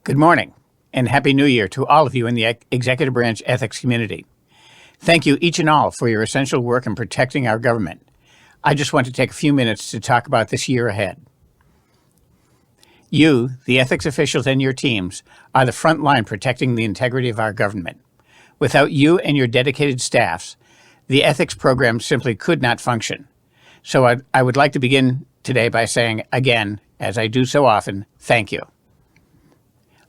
Good morning, and Happy New Year to all of you in the Executive Branch ethics community. Thank you each and all for your essential work in protecting our government. I just want to take a few minutes to talk about this year ahead. You, the ethics officials and your teams, are the front line protecting the integrity of our government. Without you and your dedicated staffs, the ethics program simply could not function. So I would like to begin today by saying again, as I do so often, thank you.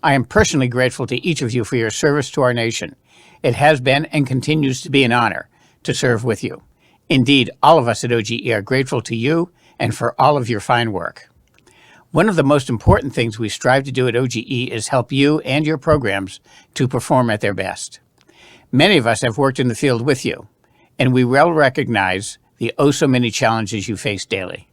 I am personally grateful to each of you for your service to our nation. It has been and continues to be an honor to serve with you. Indeed, all of us at OGE are grateful to you and for all of your fine work. One of the most important things we strive to do at OGE is help you and your programs to perform at their best. Many of us have worked in the field with you, and we well recognize the so many challenges you face daily.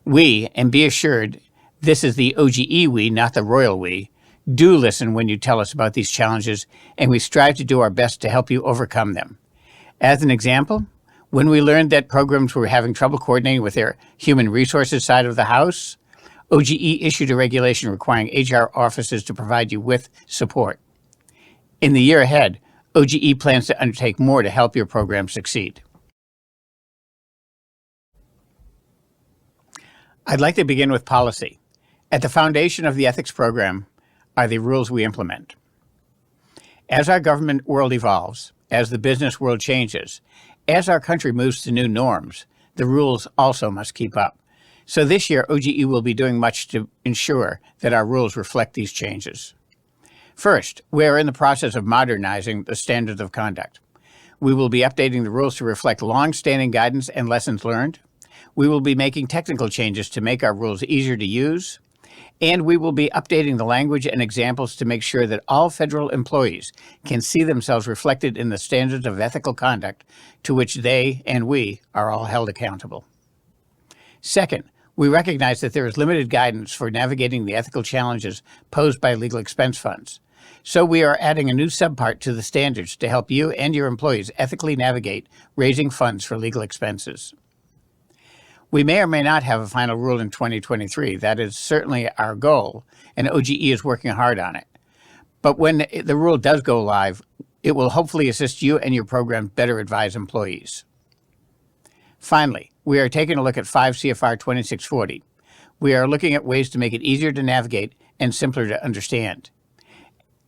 We, and be assured, this is the OGE we, not the royal we, do listen when you tell us about these challenges, and we strive to do our best to help you overcome them. As an example, when we learned that programs were having trouble coordinating with their human resources side of the house, OGE issued a regulation requiring HR offices to provide you with support. In the year ahead, OGE plans to undertake more to help your program succeed. I'd like to begin with policy. At the foundation of the ethics program are the rules we implement. As our government world evolves, as the business world changes, as our country moves to new norms, the rules also must keep up. So this year, OGE will be doing much to ensure that our rules reflect these changes. First, we are in the process of modernizing the standards of conduct. We will be updating the rules to reflect long-standing guidance and lessons learned. We will be making technical changes to make our rules easier to use. And we will be updating the language and examples to make sure that all federal employees can see themselves reflected in the standards of ethical conduct to which they and we are all held accountable. Second, we recognize that there is limited guidance for navigating the ethical challenges posed by legal expense funds. So we are adding a new subpart to the standards to help you and your employees ethically navigate raising funds for legal expenses. We may or may not have a final rule in 2023. That is certainly our goal, and OGE is working hard on it. But when the rule does go live, it will hopefully assist you and your program better advise employees. Finally, we are taking a look at 5 CFR 2640. We are looking at ways to make it easier to navigate and simpler to understand.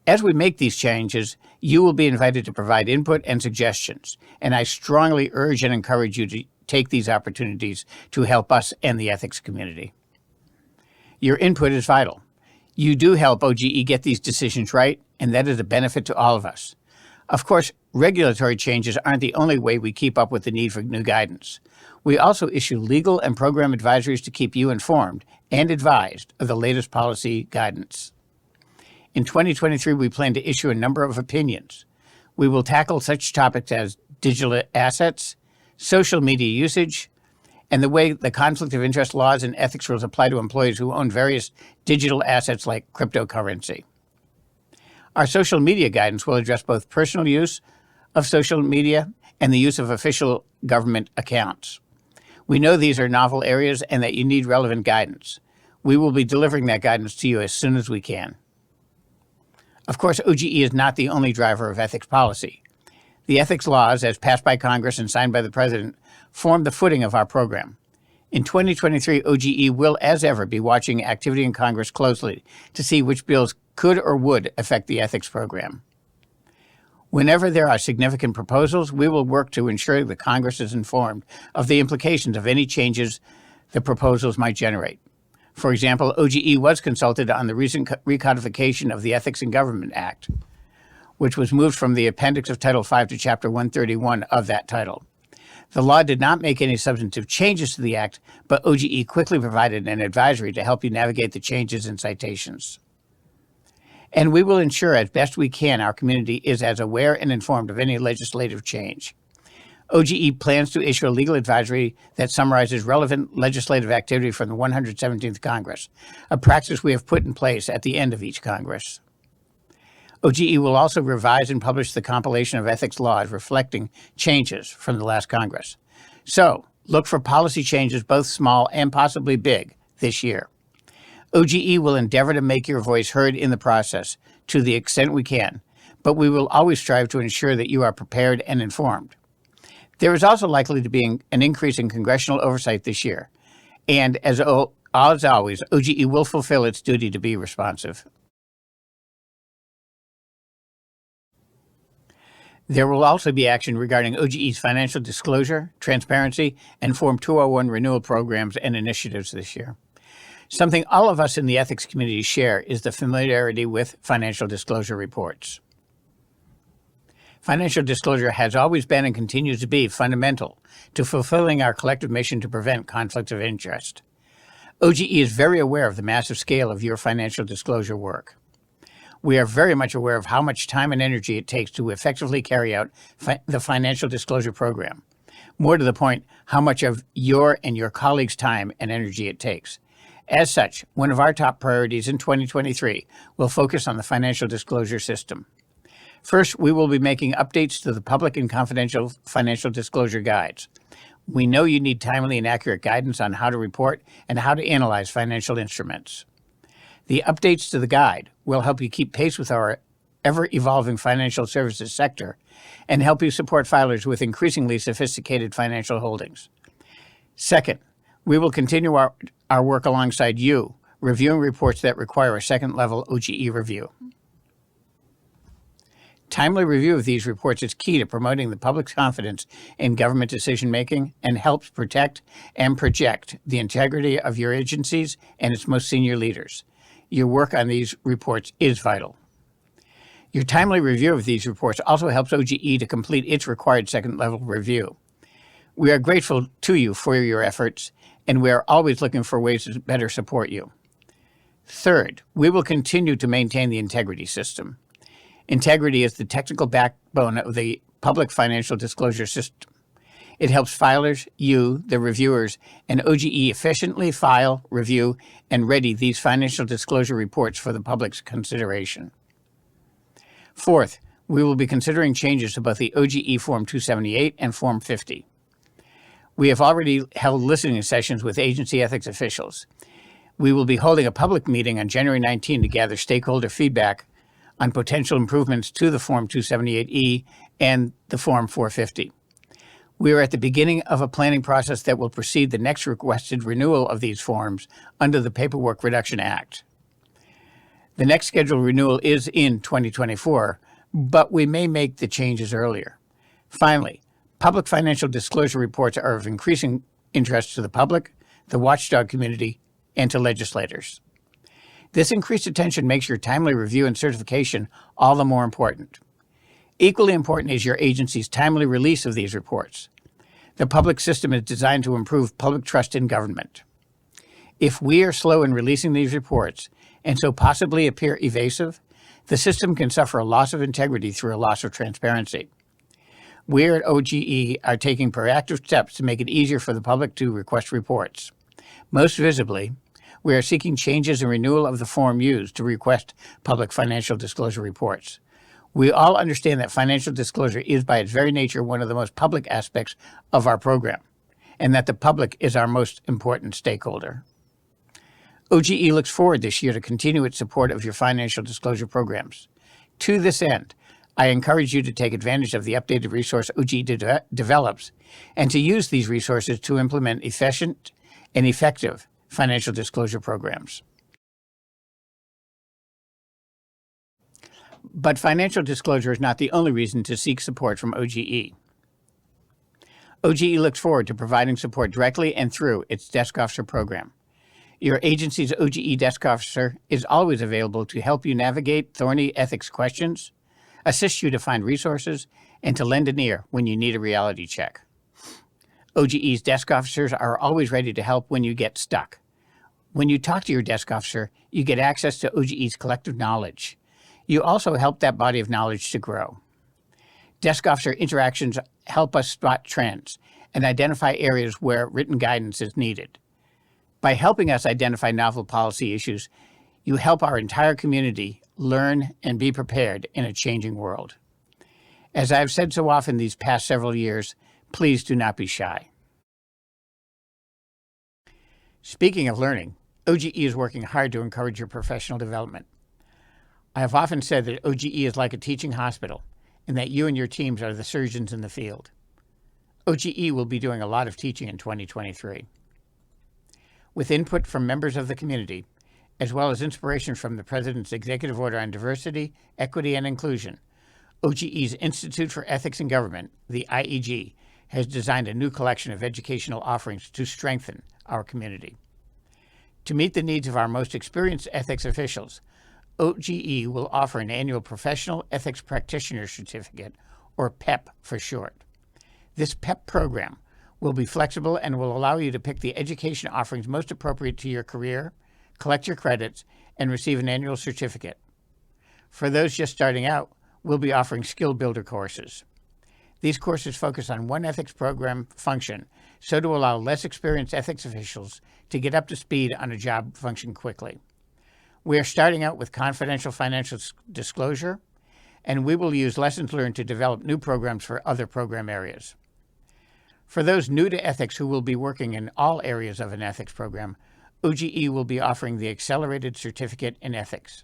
As we make these changes, you will be invited to provide input and suggestions, and I strongly urge and encourage you to take these opportunities to help us and the ethics community. Your input is vital. You do help OGE get these decisions right, and that is a benefit to all of us. Of course, regulatory changes aren't the only way we keep up with the need for new guidance. We also issue legal and program advisories to keep you informed and advised of the latest policy guidance. In 2023, we plan to issue a number of opinions. We will tackle such topics as digital assets, social media usage, and the way the conflict of interest laws and ethics rules apply to employees who own various digital assets like cryptocurrency. Our social media guidance will address both personal use of social media and the use of official government accounts. We know these are novel areas and that you need relevant guidance. We will be delivering that guidance to you as soon as we can. Of course, OGE is not the only driver of ethics policy. The ethics laws, as passed by Congress and signed by the President, form the footing of our program. In 2023, OGE will, as ever, be watching activity in Congress closely to see which bills could or would affect the ethics program. Whenever there are significant proposals, we will work to ensure that Congress is informed of the implications of any changes the proposals might generate. For example, OGE was consulted on the recent recodification of the Ethics in Government Act, which was moved from the appendix of Title V to Chapter 131 of that title. The law did not make any substantive changes to the Act, but OGE quickly provided an advisory to help you navigate the changes and citations. And we will ensure as best we can our community is as aware and informed of any legislative change. OGE plans to issue a legal advisory that summarizes relevant legislative activity from the 117th Congress, a practice we have put in place at the end of each Congress. OGE will also revise and publish the compilation of ethics laws reflecting changes from the last Congress. So, look for policy changes, both small and possibly big, this year. OGE will endeavor to make your voice heard in the process to the extent we can, but we will always strive to ensure that you are prepared and informed. There is also likely to be an increase in congressional oversight this year, and as always, OGE will fulfill its duty to be responsive. There will also be action regarding OGE's financial disclosure, transparency, and Form 201 renewal programs and initiatives this year. Something all of us in the ethics community share is the familiarity with financial disclosure reports. Financial disclosure has always been and continues to be fundamental to fulfilling our collective mission to prevent conflicts of interest. OGE is very aware of the massive scale of your financial disclosure work. We are very much aware of how much time and energy it takes to effectively carry out the financial disclosure program. More to the point, how much of your and your colleagues' time and energy it takes. As such, one of our top priorities in 2023 will focus on the financial disclosure system. First, we will be making updates to the public and confidential financial disclosure guides. We know you need timely and accurate guidance on how to report and how to analyze financial instruments. The updates to the guide will help you keep pace with our ever-evolving financial services sector and help you support filers with increasingly sophisticated financial holdings. Second, we will continue our work alongside you, reviewing reports that require a second-level OGE review. Timely review of these reports is key to promoting the public's confidence in government decision-making and helps protect and project the integrity of your agencies and its most senior leaders. Your work on these reports is vital. Your timely review of these reports also helps OGE to complete its required second-level review. We are grateful to you for your efforts, and we are always looking for ways to better support you. Third, we will continue to maintain the integrity system. Integrity is the technical backbone of the public financial disclosure system. It helps filers, you, the reviewers, and OGE efficiently file, review, and ready these financial disclosure reports for the public's consideration. Fourth, we will be considering changes to both the OGE Form 278 and Form 50. We have already held listening sessions with agency ethics officials. We will be holding a public meeting on January 19 to gather stakeholder feedback on potential improvements to the Form 278E and the Form 450. We are at the beginning of a planning process that will precede the next requested renewal of these forms under the Paperwork Reduction Act. The next scheduled renewal is in 2024, but we may make the changes earlier. Finally, public financial disclosure reports are of increasing interest to the public, the watchdog community, and to legislators. This increased attention makes your timely review and certification all the more important. Equally important is your agency's timely release of these reports. The public system is designed to improve public trust in government. If we are slow in releasing these reports, and so possibly appear evasive, the system can suffer a loss of integrity through a loss of transparency. We at OGE are taking proactive steps to make it easier for the public to request reports. Most visibly, we are seeking changes and renewal of the form used to request public financial disclosure reports. We all understand that financial disclosure is by its very nature one of the most public aspects of our program, and that the public is our most important stakeholder. OGE looks forward this year to continue its support of your financial disclosure programs. To this end, I encourage you to take advantage of the updated resource OGE develops and to use these resources to implement efficient and effective financial disclosure programs. But financial disclosure is not the only reason to seek support from OGE. OGE looks forward to providing support directly and through its Desk Officer program. Your agency's OGE Desk Officer is always available to help you navigate thorny ethics questions, assist you to find resources, and to lend an ear when you need a reality check. OGE's Desk Officers are always ready to help when you get stuck. When you talk to your Desk Officer, you get access to OGE's collective knowledge. You also help that body of knowledge to grow. Desk Officer interactions help us spot trends and identify areas where written guidance is needed. By helping us identify novel policy issues, you help our entire community learn and be prepared in a changing world. As I have said so often these past several years, please do not be shy. Speaking of learning, OGE is working hard to encourage your professional development. I have often said that OGE is like a teaching hospital and that you and your teams are the surgeons in the field. OGE will be doing a lot of teaching in 2023. With input from members of the community, as well as inspiration from the President's Executive Order on Diversity, Equity, and Inclusion, OGE's Institute for Ethics in Government, the IEG, has designed a new collection of educational offerings to strengthen our community. To meet the needs of our most experienced ethics officials, OGE will offer an annual Professional Ethics Practitioner Certificate, or PEP for short. This PEP program will be flexible and will allow you to pick the education offerings most appropriate to your career, collect your credits, and receive an annual certificate. For those just starting out, we'll be offering skill builder courses. These courses focus on one ethics program function, so to allow less experienced ethics officials to get up to speed on a job function quickly. We are starting out with confidential financial disclosure, and we will use lessons learned to develop new programs for other program areas. For those new to ethics who will be working in all areas of an ethics program, OGE will be offering the Accelerated Certificate in Ethics.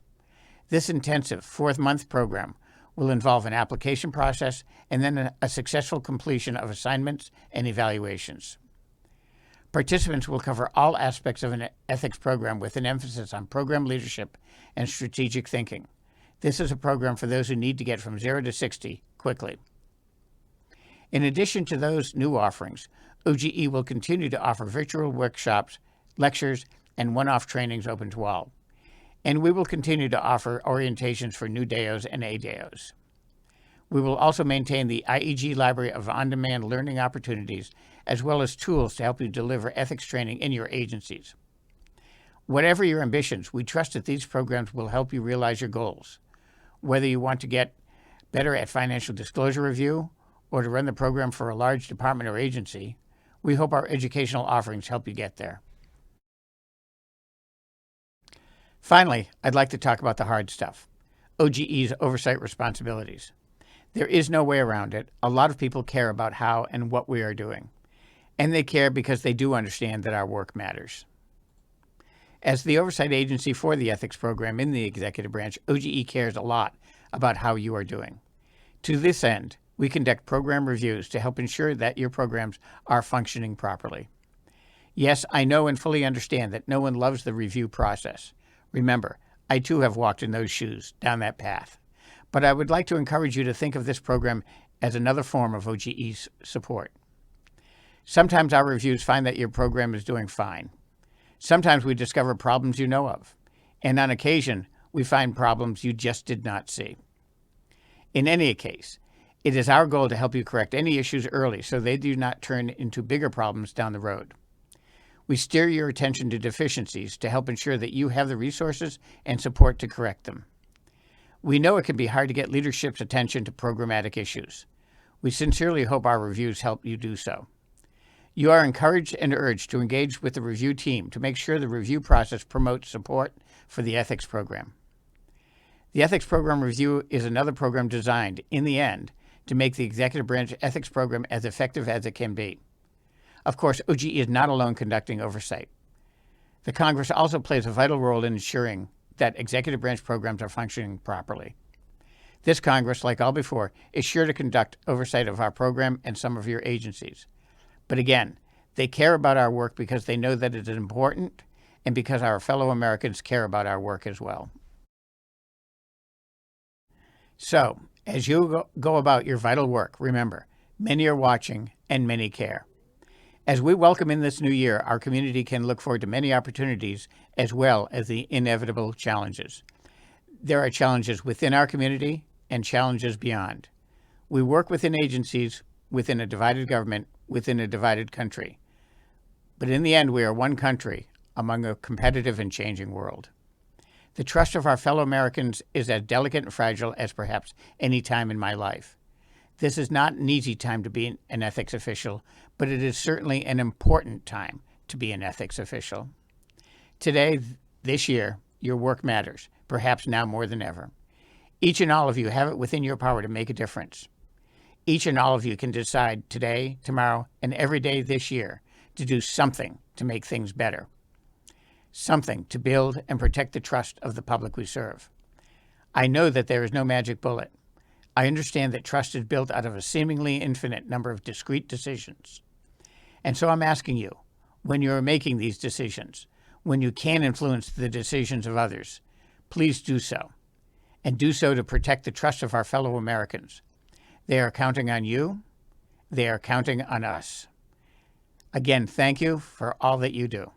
This intensive fourth-month program will involve an application process and then a successful completion of assignments and evaluations. Participants will cover all aspects of an ethics program with an emphasis on program leadership and strategic thinking. This is a program for those who need to get from 0 to 60 quickly. In addition to those new offerings, OGE will continue to offer virtual workshops, lectures, and one-off trainings open to all. And we will continue to offer orientations for new DEOs and ADEOs. We will also maintain the IEG library of on-demand learning opportunities, as well as tools to help you deliver ethics training in your agencies. Whatever your ambitions, we trust that these programs will help you realize your goals. Whether you want to get better at financial disclosure review or to run the program for a large department or agency, we hope our educational offerings help you get there. Finally, I'd like to talk about the hard stuff, OGE's oversight responsibilities. There is no way around it. A lot of people care about how and what we are doing, and they care because they do understand that our work matters. As the oversight agency for the ethics program in the executive branch, OGE cares a lot about how you are doing. To this end, we conduct program reviews to help ensure that your programs are functioning properly. Yes, I know and fully understand that no one loves the review process. Remember, I too have walked in those shoes, down that path. But I would like to encourage you to think of this program as another form of OGE's support. Sometimes our reviews find that your program is doing fine. Sometimes we discover problems you know of. And on occasion, we find problems you just did not see. In any case, it is our goal to help you correct any issues early so they do not turn into bigger problems down the road. We steer your attention to deficiencies to help ensure that you have the resources and support to correct them. We know it can be hard to get leadership's attention to programmatic issues. We sincerely hope our reviews help you do so. You are encouraged and urged to engage with the review team to make sure the review process promotes support for the ethics program. The ethics program review is another program designed, in the end, to make the executive branch ethics program as effective as it can be. Of course, OGE is not alone conducting oversight. The Congress also plays a vital role in ensuring that executive branch programs are functioning properly. This Congress, like all before, is sure to conduct oversight of our program and some of your agencies. But again, they care about our work because they know that it is important and because our fellow Americans care about our work as well. So, as you go about your vital work, remember, many are watching and many care. As we welcome in this new year, our community can look forward to many opportunities as well as the inevitable challenges. There are challenges within our community and challenges beyond. We work within agencies, within a divided government, within a divided country. But in the end, we are one country among a competitive and changing world. The trust of our fellow Americans is as delicate and fragile as perhaps any time in my life. This is not an easy time to be an ethics official, but it is certainly an important time to be an ethics official. Today, this year, your work matters, perhaps now more than ever. Each and all of you have it within your power to make a difference. Each and all of you can decide today, tomorrow, and every day this year to do something to make things better. something to build and protect the trust of the public we serve. I know that there is no magic bullet. I understand that trust is built out of a seemingly infinite number of discrete decisions. And so I'm asking you, when you are making these decisions, when you can influence the decisions of others, please do so. And do so to protect the trust of our fellow Americans. They are counting on you. They are counting on us. Again, thank you for all that you do.